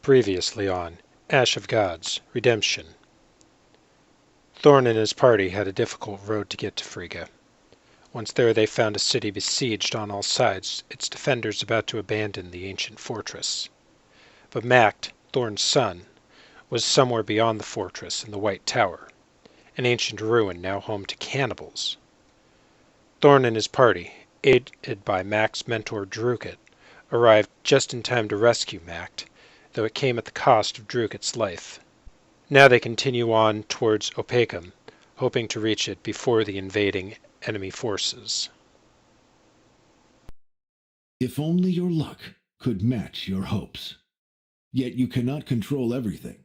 Previously on Ash of Gods, Redemption. Thorn and his party had a difficult road to get to Frigga. Once there they found a city besieged on all sides, its defenders about to abandon the ancient fortress. But Mact, Thorn's son, was somewhere beyond the fortress in the White Tower, an ancient ruin now home to cannibals. Thorn and his party, aided by Mact's mentor Drukit, arrived just in time to rescue Mact, though it came at the cost of Drukit's life. Now they continue on towards Opacum, hoping to reach it before the invading enemy forces. If only your luck could match your hopes. Yet you cannot control everything.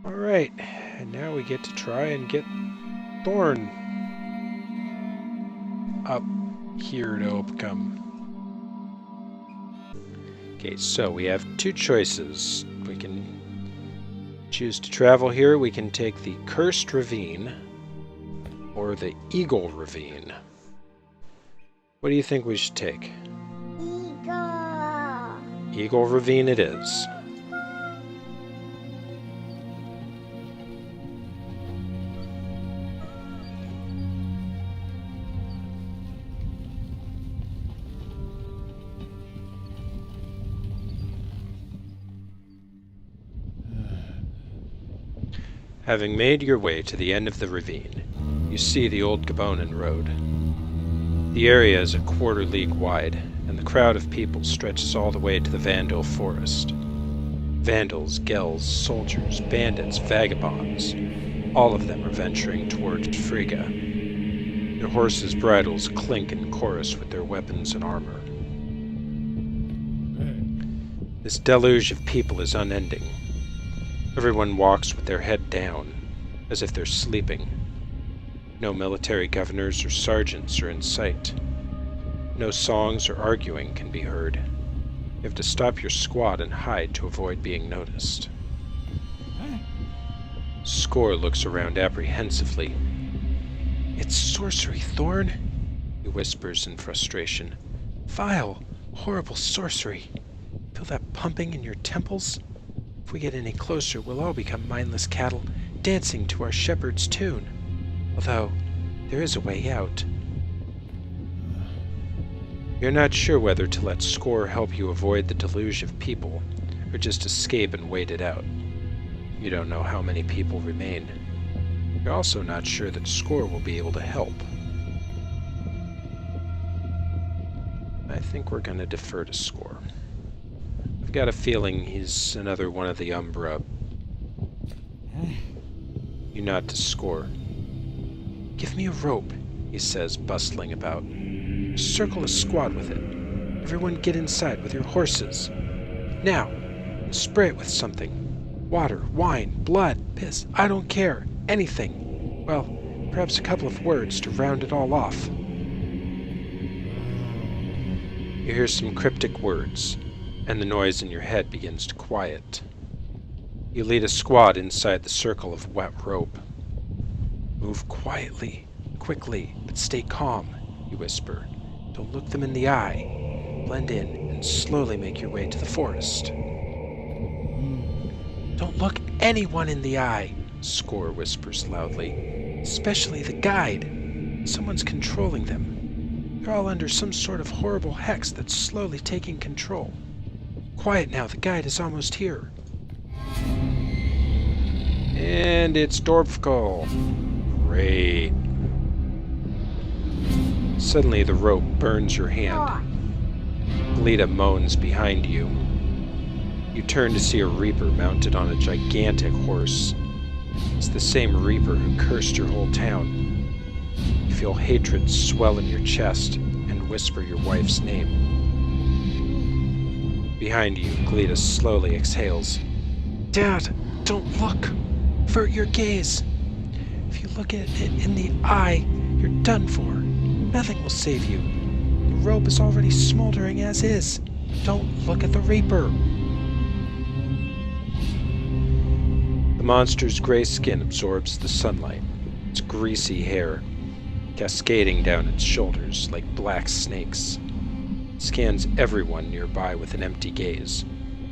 Alright, and now we get to try and get Thorn up here to Opacum. Okay, so we have two choices. We can choose to travel here. We can take the Cursed Ravine or the Eagle Ravine. What do you think we should take? Eagle. Eagle Ravine it is. Having made your way to the end of the ravine, you see the old Gabonan road. The area is a quarter league wide, and the crowd of people stretches all the way to the Vandal forest. Vandals, Gells, soldiers, bandits, vagabonds, all of them are venturing towards Frigga. Their horses' bridles clink in chorus with their weapons and armor. This deluge of people is unending. Everyone walks with their head down, as if they're sleeping. No military governors or sergeants are in sight. No songs or arguing can be heard. You have to stop your squad and hide to avoid being noticed. Score looks around apprehensively. "It's sorcery, Thorn," he whispers in frustration. "Vile, horrible sorcery. Feel that pumping in your temples? If we get any closer, we'll all become mindless cattle, dancing to our shepherd's tune. Although, there is a way out." You're not sure whether to let Score help you avoid the deluge of people, or just escape and wait it out. You don't know how many people remain. You're also not sure that Score will be able to help. I think we're going to defer to Score. I've got a feeling he's another one of the Umbra. You nod to Score. "Give me a rope," he says, bustling about. "Circle a squad with it. Everyone get inside with your horses. Now, and spray it with something. Water, wine, blood, piss, I don't care. Anything. Well, perhaps a couple of words to round it all off." You hear some cryptic words, and the noise in your head begins to quiet. You lead a squad inside the circle of wet rope. "Move quietly, quickly, but stay calm," you whisper. "Don't look them in the eye. Blend in and slowly make your way to the forest." "Don't look anyone in the eye," Score whispers loudly. "Especially the guide. Someone's controlling them. They're all under some sort of horrible hex that's slowly taking control. Quiet now, the guide is almost here." And it's Dorfkal. Great. Suddenly the rope burns your hand. Glita moans behind you. You turn to see a Reaper mounted on a gigantic horse. It's the same Reaper who cursed your whole town. You feel hatred swell in your chest and whisper your wife's name. Behind you, Glita slowly exhales. "Dad, don't look! Avert your gaze! If you look at it in the eye, you're done for. Nothing will save you. The rope is already smoldering as is. Don't look at the Reaper." The monster's gray skin absorbs the sunlight, its greasy hair cascading down its shoulders like black snakes. It scans everyone nearby with an empty gaze,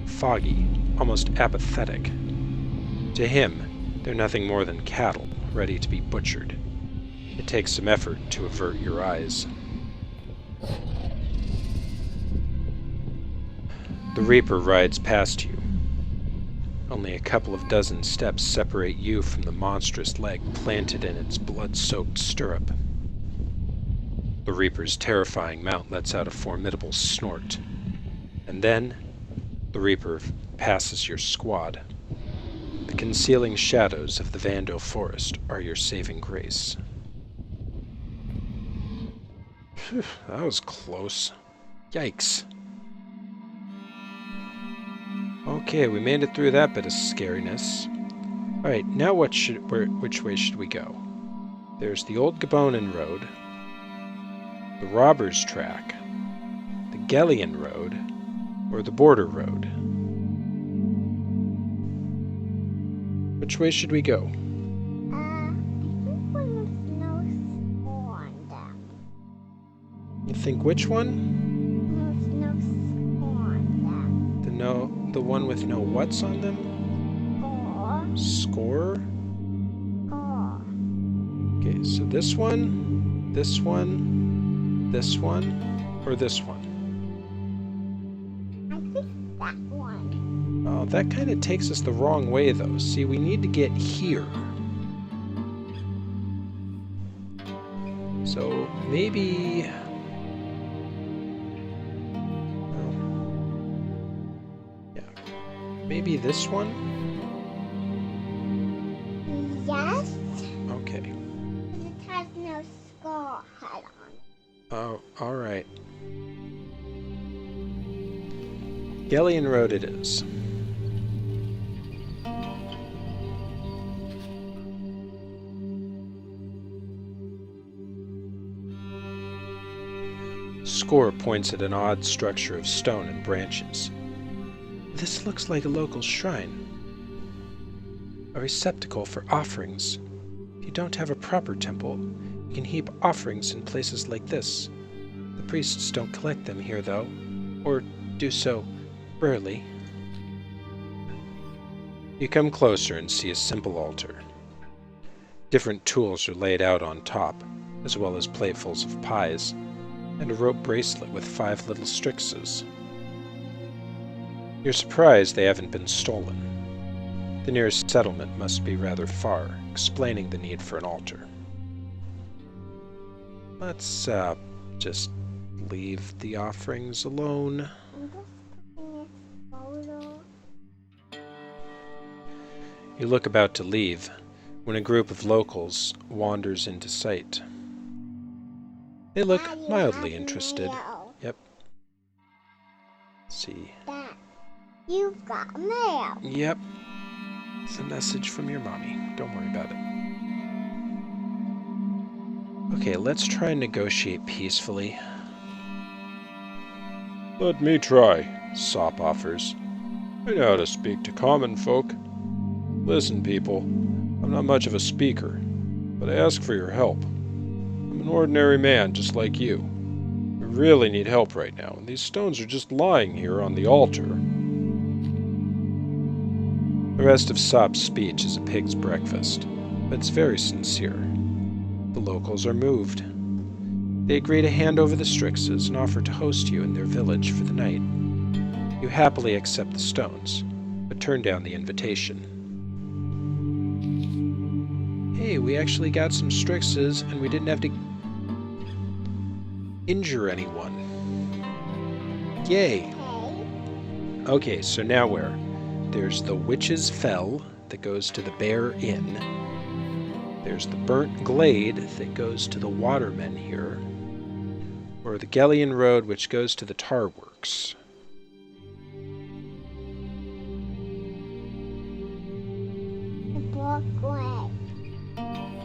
foggy, almost apathetic. To him, they're nothing more than cattle, ready to be butchered. It takes some effort to avert your eyes. The Reaper rides past you. Only a couple of dozen steps separate you from the monstrous leg planted in its blood-soaked stirrup. The Reaper's terrifying mount lets out a formidable snort. And then, the Reaper passes your squad. The concealing shadows of the Vandal forest are your saving grace. Phew, that was close. Yikes. Okay, we made it through that bit of scariness. Alright, now which way should we go? There's the old Gabonin Road, the Robbers Track, the Gellion Road, or the Border Road. Which way should we go? I think one with no score on them. You think which one? With no score on them. The one with no what's on them? Score. Score? Score. Okay, so this one, this one, this one, or this one? I think that one. Oh, that kind of takes us the wrong way, though. See, we need to get here. So, maybe... Maybe this one? Yes. Okay. It has no score head on. Oh, alright. Gellion Road it is. Score points at an odd structure of stone and branches. This looks like a local shrine. A receptacle for offerings. If you don't have a proper temple, you can heap offerings in places like this. The priests don't collect them here, though, or do so rarely. You come closer and see a simple altar. Different tools are laid out on top, as well as platefuls of pies, and a rope bracelet with 5 little strixes. You're surprised they haven't been stolen. The nearest settlement must be rather far, explaining the need for an altar. Let's, just leave the offerings alone. I'm just taking a photo. You look about to leave, when a group of locals wanders into sight. They look Daddy, mildly have interested. mail. Yep. Let's see. Dad, you've got mail. Yep. It's a message from your mommy. Don't worry about it. Okay, let's try and negotiate peacefully. Let me try, Sop offers. I know how to speak to common folk. Listen, people, I'm not much of a speaker, but I ask for your help. I'm an ordinary man just like you. We really need help right now, and these stones are just lying here on the altar. The rest of Sop's speech is a pig's breakfast, but it's very sincere. The locals are moved. They agree to hand over the strixes and offer to host you in their village for the night. You happily accept the stones, but turn down the invitation. Hey, we actually got some strixes and we didn't have to injure anyone. Yay! Okay. Okay, so now where? There's the Witch's Fell that goes to the Bear Inn. There's the Burnt Glade that goes to the Water Menhir. Or the Gellion Road which goes to the Tar Works. The black way.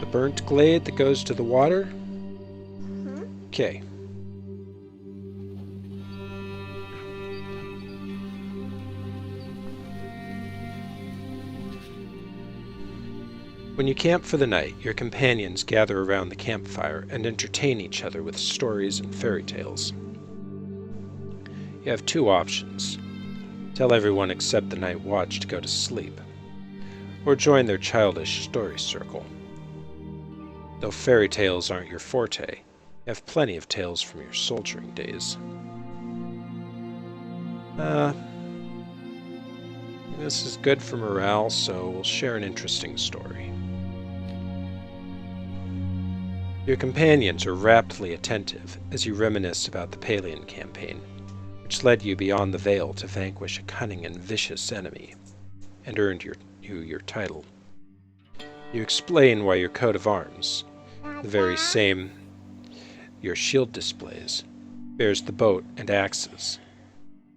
The Burnt Glade that goes to the water? Okay. When you camp for the night, your companions gather around the campfire and entertain each other with stories and fairy tales. You have two options. Tell everyone except the night watch to go to sleep, or join their childish story circle. Though fairy tales aren't your forte, you have plenty of tales from your soldiering days. This is good for morale, so we'll share an interesting story. Your companions are raptly attentive as you reminisce about the Palian campaign, which led you beyond the Veil to vanquish a cunning and vicious enemy, and earned you your title. You explain why your coat of arms, the very same your shield displays, bears the boat and axes.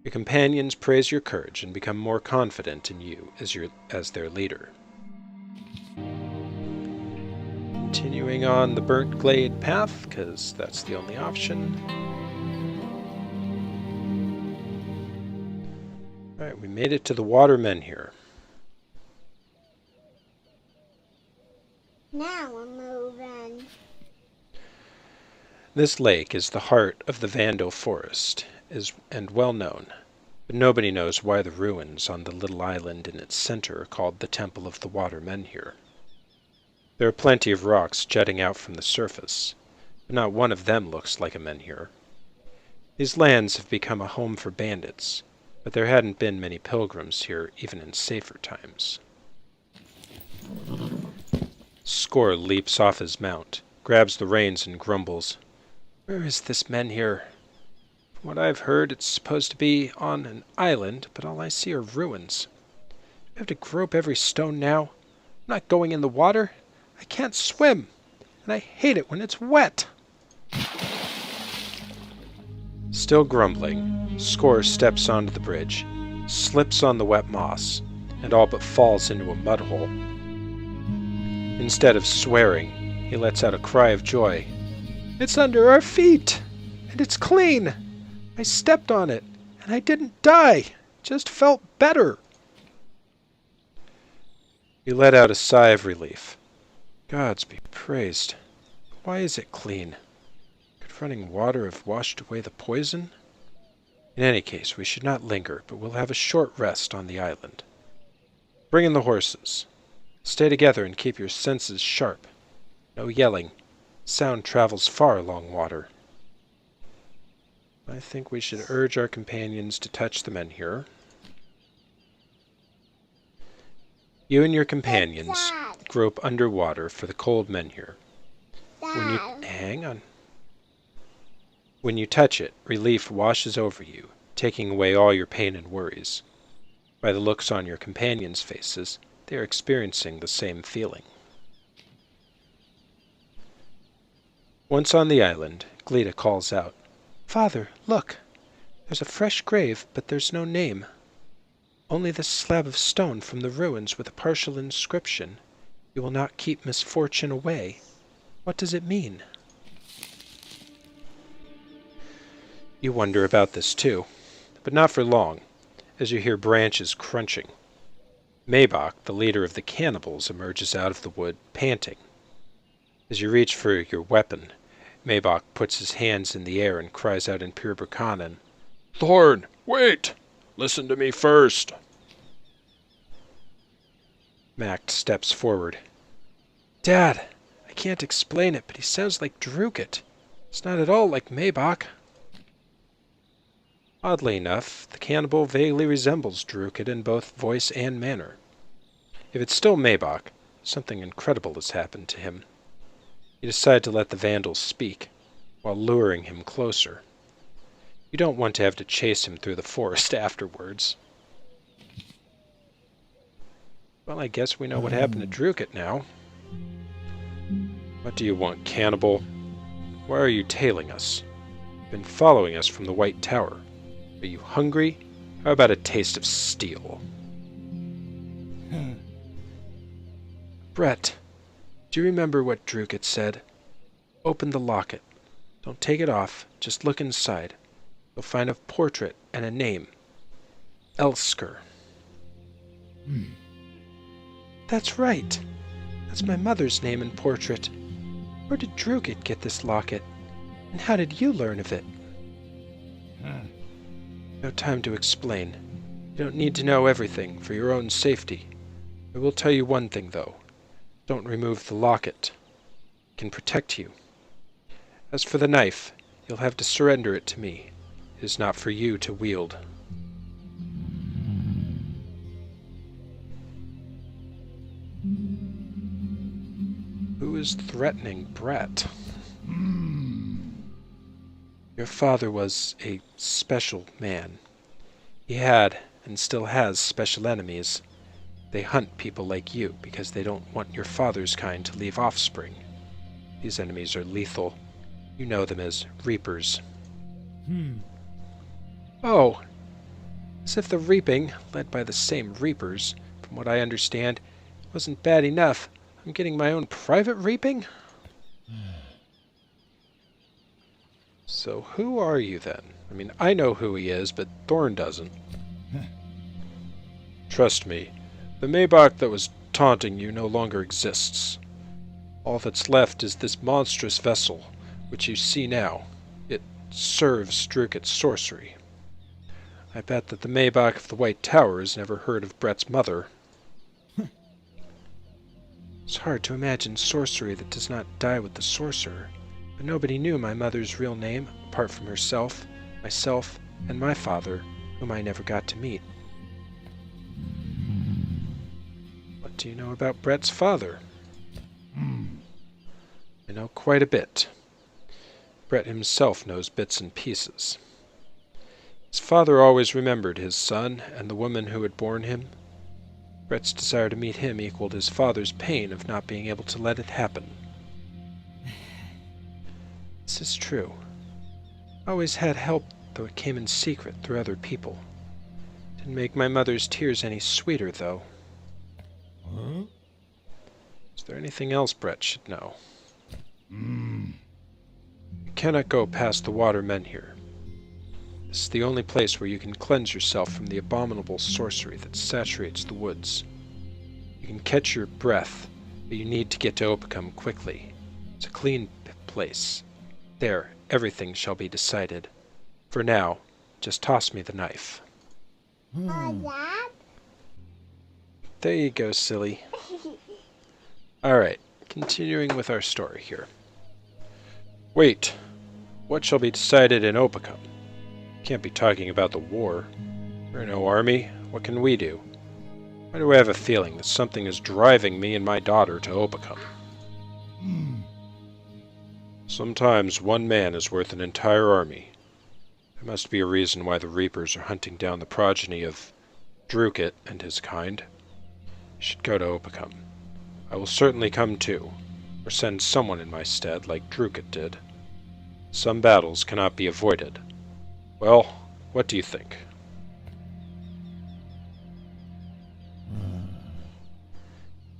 Your companions praise your courage and become more confident in you as their leader. Continuing on the Burnt Glade path, because that's the only option. Alright, we made it to the Water Menhir. Now we're moving. This lake is the heart of the Vandal Forest, and well known, but nobody knows why the ruins on the little island in its center are called the Temple of the Water Menhir. There are plenty of rocks jutting out from the surface, but not one of them looks like a menhir. These lands have become a home for bandits, but there hadn't been many pilgrims here even in safer times. Score leaps off his mount, grabs the reins and grumbles, "Where is this menhir? From what I've heard, it's supposed to be on an island, but all I see are ruins. Do I have to grope every stone now? I'm not going in the water. I can't swim, and I hate it when it's wet." Still grumbling, Score steps onto the bridge, slips on the wet moss, and all but falls into a mud hole. Instead of swearing, he lets out a cry of joy. "It's under our feet! And it's clean! I stepped on it, and I didn't die! Just felt better!" You let out a sigh of relief. Gods be praised. Why is it clean? Could running water have washed away the poison? In any case, we should not linger, but we'll have a short rest on the island. Bring in the horses. Stay together and keep your senses sharp. No yelling. Sound travels far along water. I think we should urge our companions to touch the menhir. You and your companions grope underwater for the cold menhir. Hang on. When you touch it, relief washes over you, taking away all your pain and worries. By the looks on your companions' faces, they are experiencing the same feeling. Once on the island, Gleda calls out, "Father, look! There's a fresh grave, but there's no name. Only this slab of stone from the ruins with a partial inscription. You will not keep misfortune away. What does it mean?" You wonder about this too, but not for long, as you hear branches crunching. Maybach, the leader of the cannibals, emerges out of the wood, panting. As you reach for your weapon, Maybach puts his hands in the air and cries out in pure Braccanan, "Thorn, wait! Listen to me first!" Mact steps forward. "Dad, I can't explain it, but he sounds like Druket. It's not at all like Maybach." Oddly enough, the cannibal vaguely resembles Druket in both voice and manner. If it's still Maybach, something incredible has happened to him. You decide to let the vandal speak, while luring him closer. You don't want to have to chase him through the forest afterwards. Well, I guess we know what happened to Druket now. "What do you want, cannibal? Why are you tailing us? You've been following us from the White Tower. Are you hungry? How about a taste of steel?" "Brett, do you remember what Druket said? Open the locket. Don't take it off, just look inside. You'll find a portrait and a name. Elsker." "That's right. That's my mother's name and portrait. Where did Druget get this locket? And how did you learn of it? No time to explain. You don't need to know everything for your own safety. I will tell you one thing, though. Don't remove the locket. It can protect you. As for the knife, you'll have to surrender it to me. It is not for you to wield. Who is threatening Brett? Your father was a special man. He had, and still has, special enemies. They hunt people like you because they don't want your father's kind to leave offspring. These enemies are lethal. You know them as Reapers. Oh, as if the reaping, led by the same Reapers, from what I understand, wasn't bad enough. I'm getting my own private reaping? So who are you then? I mean, I know who he is, but Thorn doesn't. Trust me, the Maybach that was taunting you no longer exists. All that's left is this monstrous vessel, which you see now. It serves Druget's sorcery. I bet that the Maybach of the White Tower has never heard of Brett's mother. It's hard to imagine sorcery that does not die with the sorcerer, but nobody knew my mother's real name, apart from herself, myself, and my father, whom I never got to meet. What do you know about Brett's father? I know quite a bit. Brett himself knows bits and pieces. His father always remembered his son and the woman who had borne him. Brett's desire to meet him equaled his father's pain of not being able to let it happen. This is true. I always had help, though it came in secret through other people. Didn't make my mother's tears any sweeter, though. Is there anything else Brett should know? You cannot go past the Water Menhir. This is the only place where you can cleanse yourself from the abominable sorcery that saturates the woods. You can catch your breath, but you need to get to Opacum quickly. It's a clean place. There, everything shall be decided. For now, just toss me the knife. Dad? There you go, silly. Alright, continuing with our story here. Wait, what shall be decided in Opacum? Can't be talking about the war. We're no army. What can we do? Why do I have a feeling that something is driving me and my daughter to Opacum? Sometimes one man is worth an entire army. There must be a reason why the Reapers are hunting down the progeny of Druget and his kind. You should go to Opacum. I will certainly come too, or send someone in my stead like Druget did. Some battles cannot be avoided. Well, what do you think?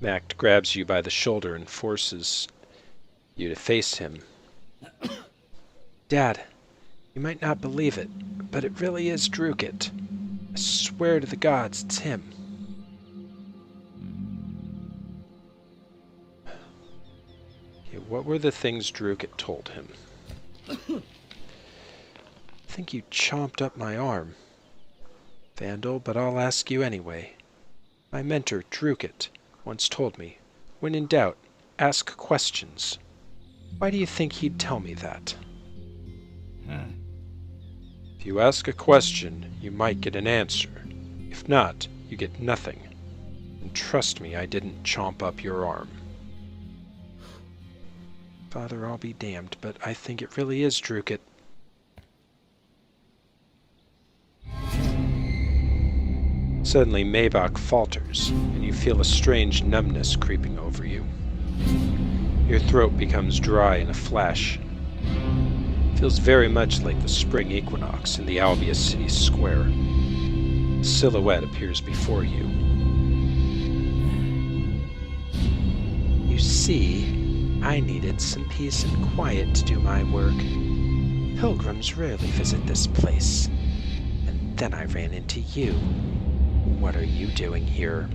Mact grabs you by the shoulder and forces you to face him. Dad, you might not believe it, but it really is Druget. I swear to the gods it's him. Okay, what were the things Druget told him? I think you chomped up my arm, Vandal, but I'll ask you anyway. My mentor, Druget, once told me, when in doubt, ask questions. Why do you think he'd tell me that? If you ask a question, you might get an answer. If not, you get nothing. And trust me, I didn't chomp up your arm. Father, I'll be damned, but I think it really is Druget. Suddenly, Maybach falters, and you feel a strange numbness creeping over you. Your throat becomes dry in a flash. It feels very much like the spring equinox in the Albius City Square. A silhouette appears before you. You see, I needed some peace and quiet to do my work. Pilgrims rarely visit this place. And then I ran into you. What are you doing here?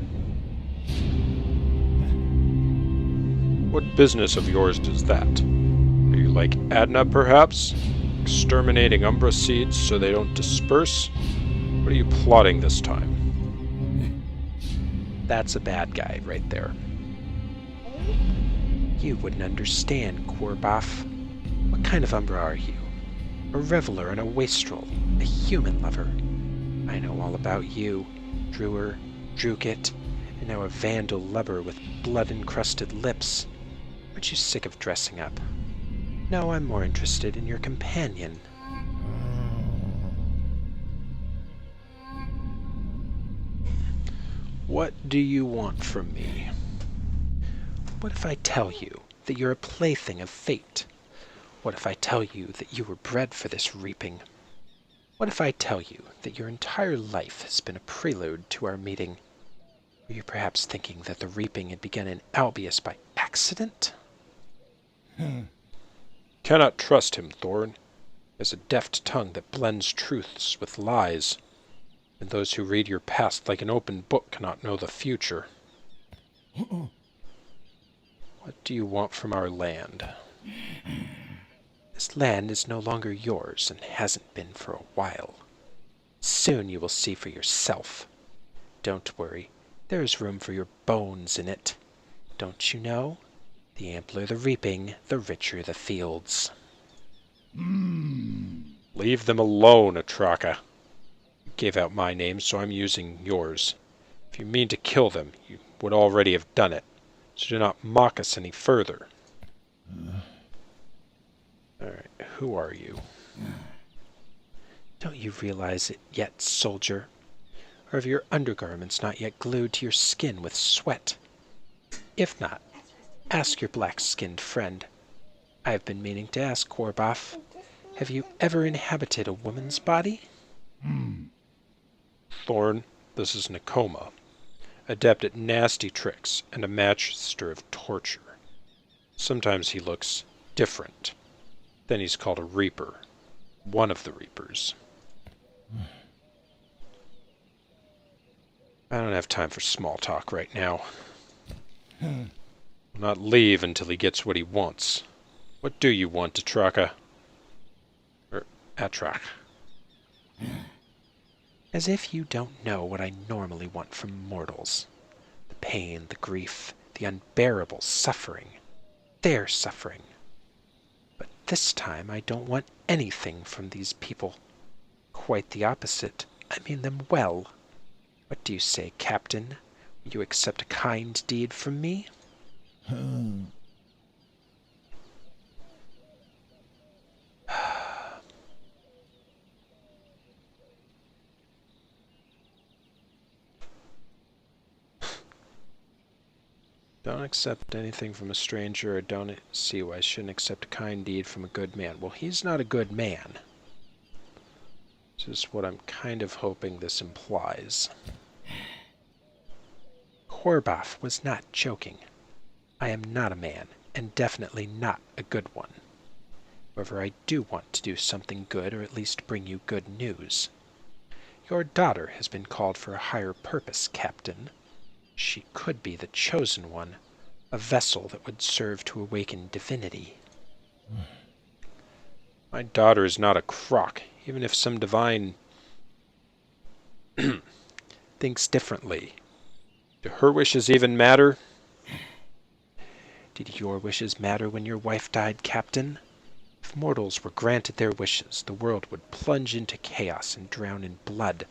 What business of yours is that? Are you like Adna, perhaps? Exterminating Umbra seeds so they don't disperse? What are you plotting this time? That's a bad guy right there. You wouldn't understand, Korboff. What kind of Umbra are you? A reveler and a wastrel, a human lover. I know all about you, Drewer, Drukit, and now a vandal lubber with blood-encrusted lips. Aren't you sick of dressing up? No, I'm more interested in your companion. What do you want from me? What if I tell you that you're a plaything of fate? What if I tell you that you were bred for this reaping? What if I tell you that your entire life has been a prelude to our meeting? Were you perhaps thinking that the reaping had begun in Albius by accident? Cannot trust him, Thorn. He has a deft tongue that blends truths with lies, and those who read your past like an open book cannot know the future. What do you want from our land? This land is no longer yours and hasn't been for a while. Soon you will see for yourself. Don't worry, there is room for your bones in it. Don't you know? The ampler the reaping, the richer the fields. Leave them alone, Atraka. You gave out my name, so I'm using yours. If you mean to kill them, you would already have done it. So do not mock us any further. Alright, who are you? Don't you realize it yet, soldier? Or have your undergarments not yet glued to your skin with sweat? If not, ask your black-skinned friend. I have been meaning to ask, Korboff. Have you ever inhabited a woman's body? Thorn, this is Nakoma, adept at nasty tricks and a master of torture. Sometimes he looks different. Then he's called a Reaper. One of the Reapers. I don't have time for small talk right now. Will not leave until he gets what he wants. What do you want, Atraka? Atrak. As if you don't know what I normally want from mortals. The pain, the grief, the unbearable suffering. Their suffering. But this time I don't want anything from these people. Quite the opposite. I mean them well. What do you say, Captain? Will you accept a kind deed from me? Don't accept anything from a stranger, or don't see why I shouldn't accept a kind deed from a good man. Well, he's not a good man. This is what I'm kind of hoping this implies. Korboff was not joking. I am not a man, and definitely not a good one. However, I do want to do something good, or at least bring you good news. Your daughter has been called for a higher purpose, Captain. She could be the chosen one, a vessel that would serve to awaken divinity. My daughter is not a crock, even if some divine thinks differently. Do her wishes even matter? Did your wishes matter when your wife died, Captain? If mortals were granted their wishes, the world would plunge into chaos and drown in blood.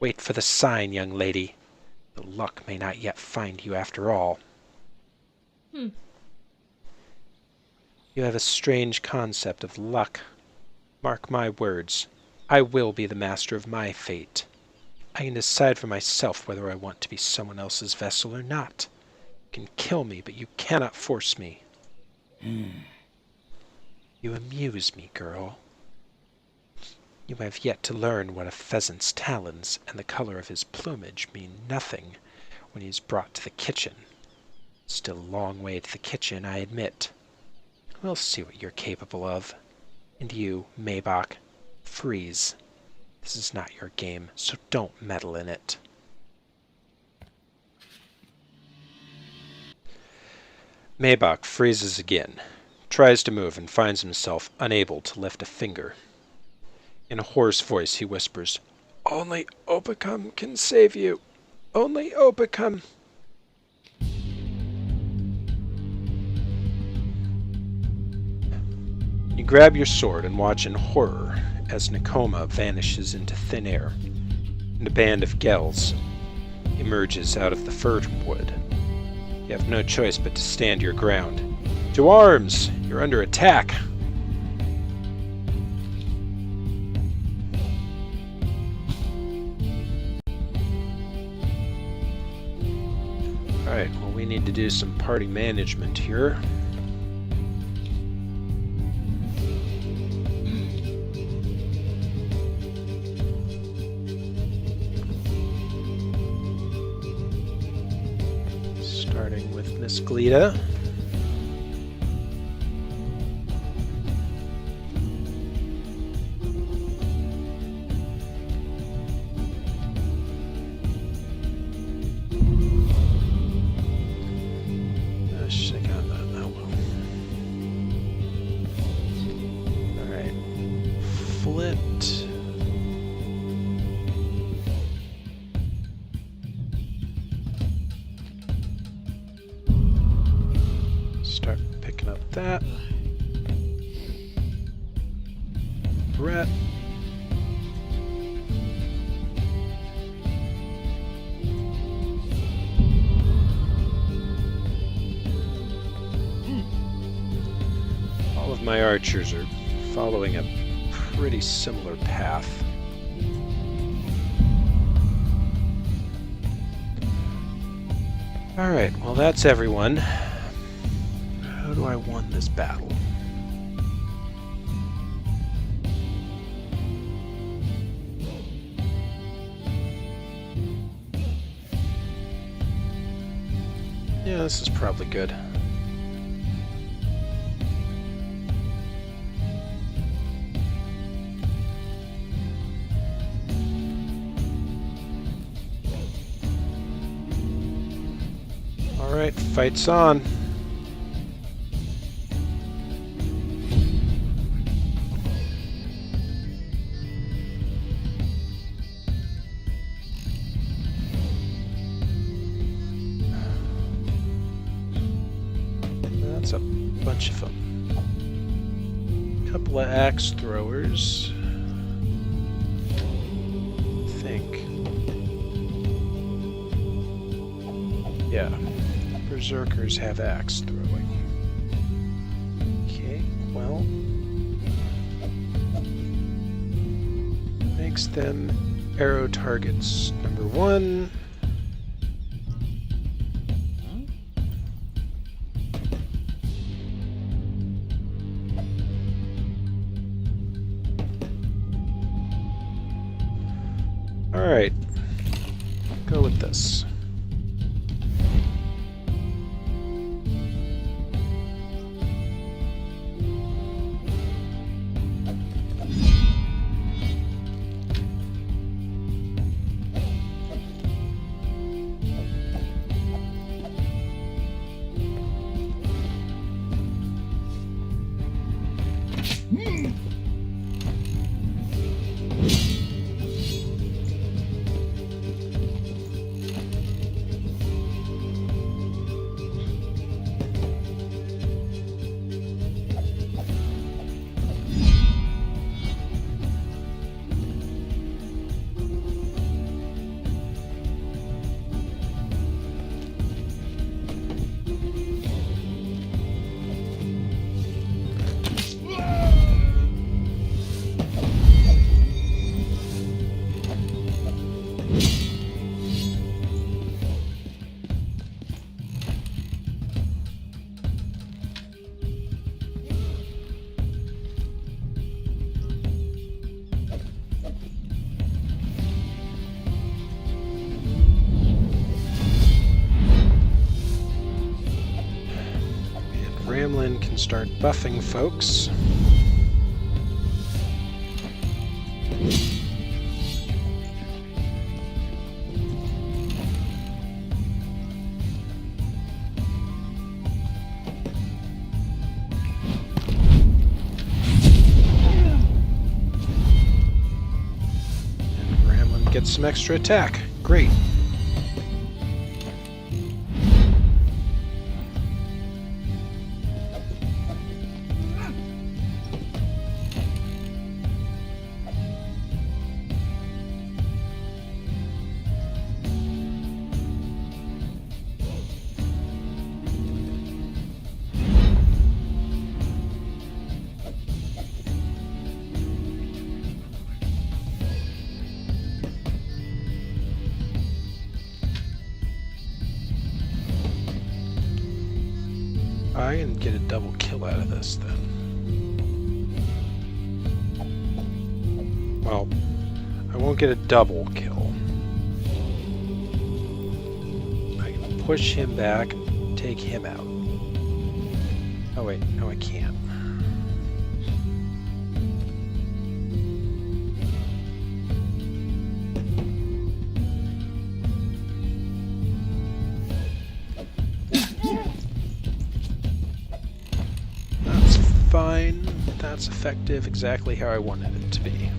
Wait for the sign, young lady. The luck may not yet find you after all. You have a strange concept of luck. Mark my words, I will be the master of my fate. I can decide for myself whether I want to be someone else's vessel or not. You can kill me, but you cannot force me. You amuse me, girl. You have yet to learn what a pheasant's talons and the color of his plumage mean nothing when he is brought to the kitchen. Still a long way to the kitchen, I admit. We'll see what you're capable of. And you, Maybach, freeze. This is not your game, so don't meddle in it. Maybach freezes again, tries to move, and finds himself unable to lift a finger. In a hoarse voice, he whispers, "Only Opacum can save you. Only Opacum." You grab your sword and watch in horror as Nakoma vanishes into thin air, and a band of Gels emerges out of the fir wood. You have no choice but to stand your ground. To arms! You're under attack! Alright, well, we need to do some party management here. Starting with Miss Glita. Start picking up that. Brett. All of my archers are following a pretty similar path. Alright, well that's everyone. How do I win this battle? Yeah, this is probably good. Alright, fight's on. That's a bunch of them. Couple of axe throwers. I think. Yeah. Berserkers have axe throwing. Okay, well. Makes them arrow targets. Number 1. Alright. Go with this. Ramlin can start buffing folks. get some extra attack. Great. I can get a double kill out of this then. Well, I won't get a double kill. I can push him back, take him out. Oh wait, no I can't. Fine, that's effective, exactly how I wanted it to be.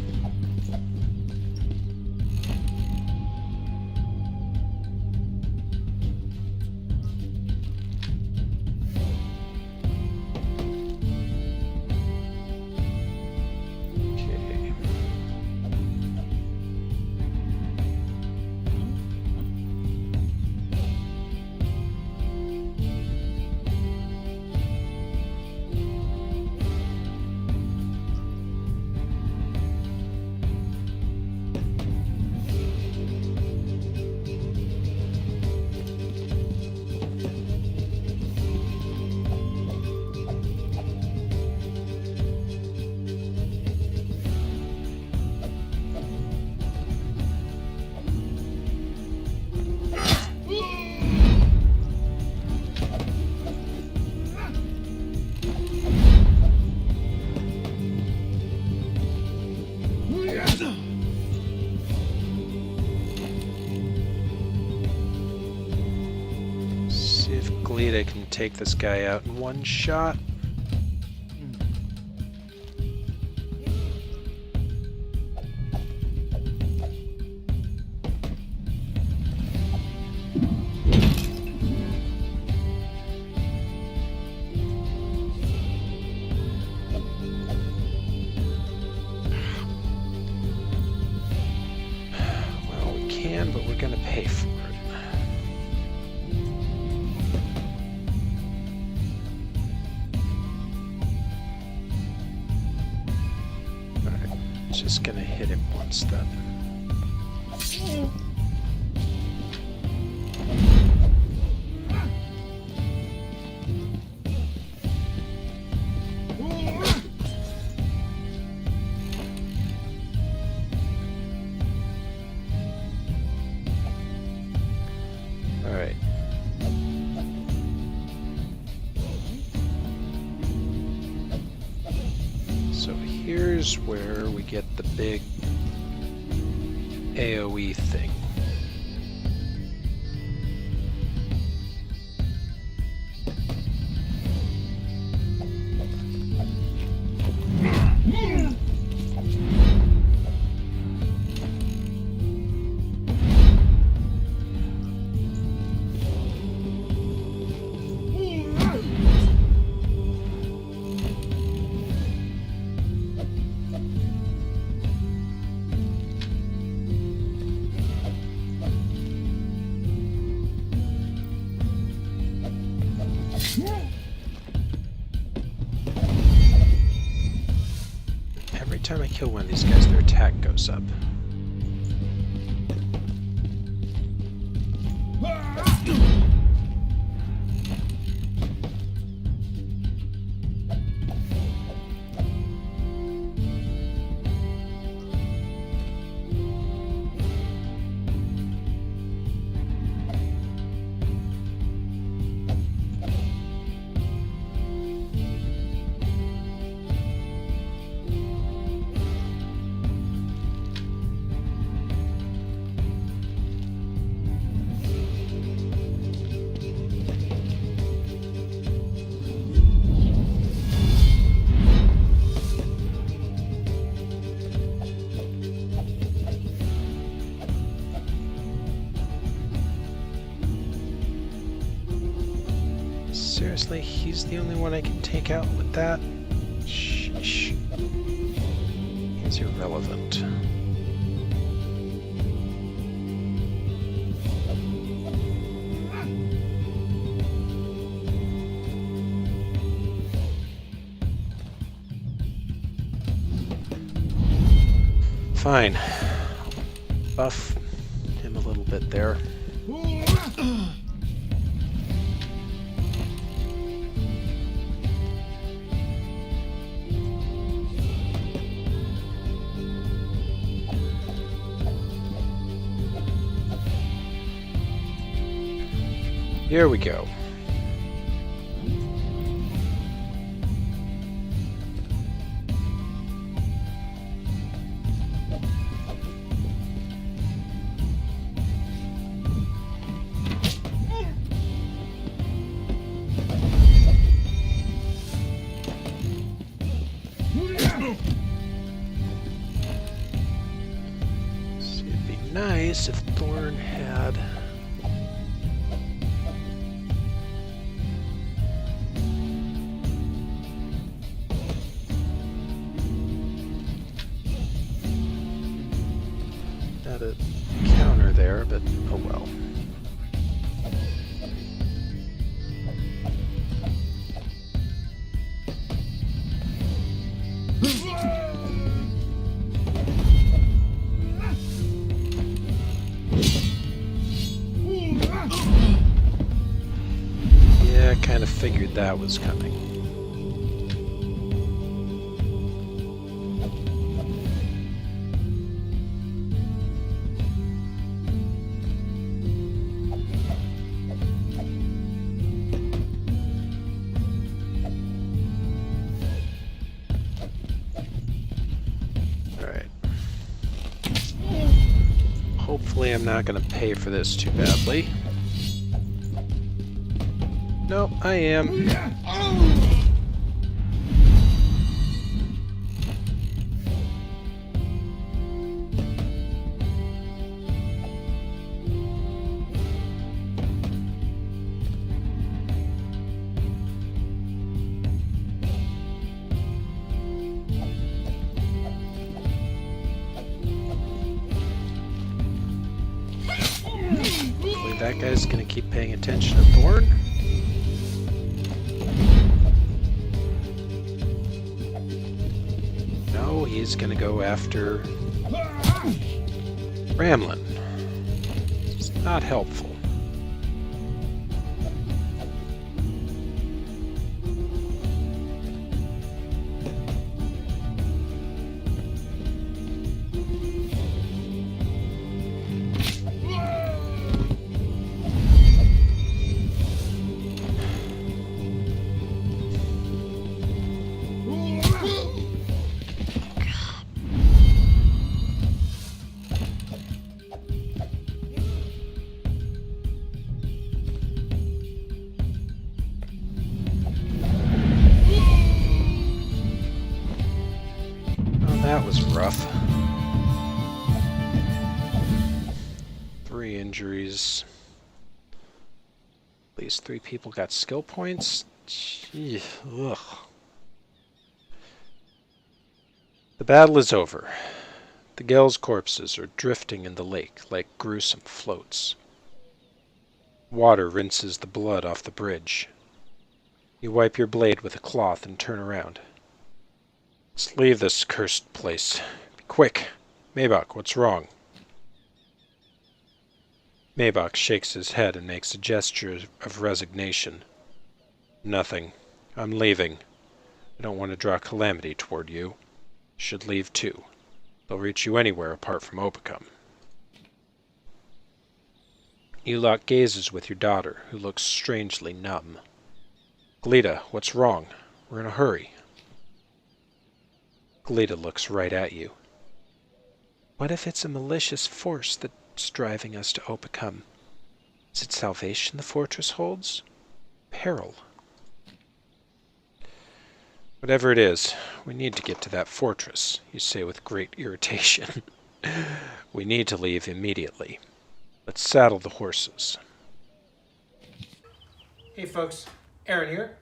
Okay. See if Gleda can take this guy out in one shot. Well, we can, but we're gonna pay for it. Just gonna hit him once then. Alright. So here's where we get the big AoE thing. Every time I kill one of these guys, their attack goes up. Seriously, he's the only one I can take out with that? Sheesh. He's irrelevant. Fine. Buff him a little bit there. Here we go. See, it'd be nice if Thorn had... a counter there, but oh well. Yeah, I kind of figured that was coming. Hopefully I'm not going to pay for this too badly. Nope, I am. Hopefully that guy's going to keep paying attention to Thorn. No, he's going to go after Ramlin. It's not helpful. That was rough. 3 injuries. At least 3 people got skill points. Gee, ugh. The battle is over. The Gale's corpses are drifting in the lake like gruesome floats. Water rinses the blood off the bridge. You wipe your blade with a cloth and turn around. Let's leave this cursed place. Be quick. Maybach, what's wrong? Maybach shakes his head and makes a gesture of resignation. Nothing. I'm leaving. I don't want to draw calamity toward you. Should leave too. They'll reach you anywhere apart from Opacum. You lock gazes with your daughter, who looks strangely numb. Glita, what's wrong? We're in a hurry. Glita looks right at you. What if it's a malicious force that's driving us to Opacum? Is it salvation the fortress holds? Peril. Whatever it is, we need to get to that fortress, you say with great irritation. We need to leave immediately. Let's saddle the horses. Hey folks, Aaron here.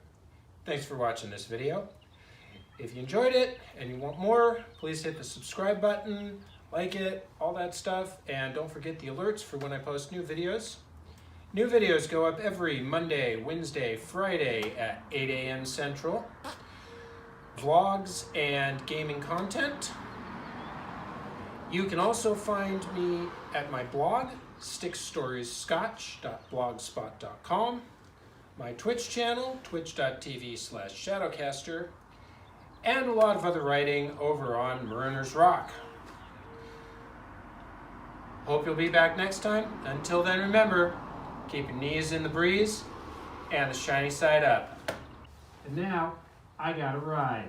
Thanks for watching this video. If you enjoyed it and you want more, please hit the subscribe button, like it, all that stuff, and don't forget the alerts for when I post new videos. New videos go up every Monday, Wednesday, Friday at 8 a.m. Central. Vlogs and gaming content. You can also find me at my blog, stickstoriesscotch.blogspot.com, my Twitch channel, twitch.tv/shadowcaster, and a lot of other writing over on Mariner's Rock. Hope you'll be back next time. Until then, remember, keep your knees in the breeze and the shiny side up. And now, I gotta ride.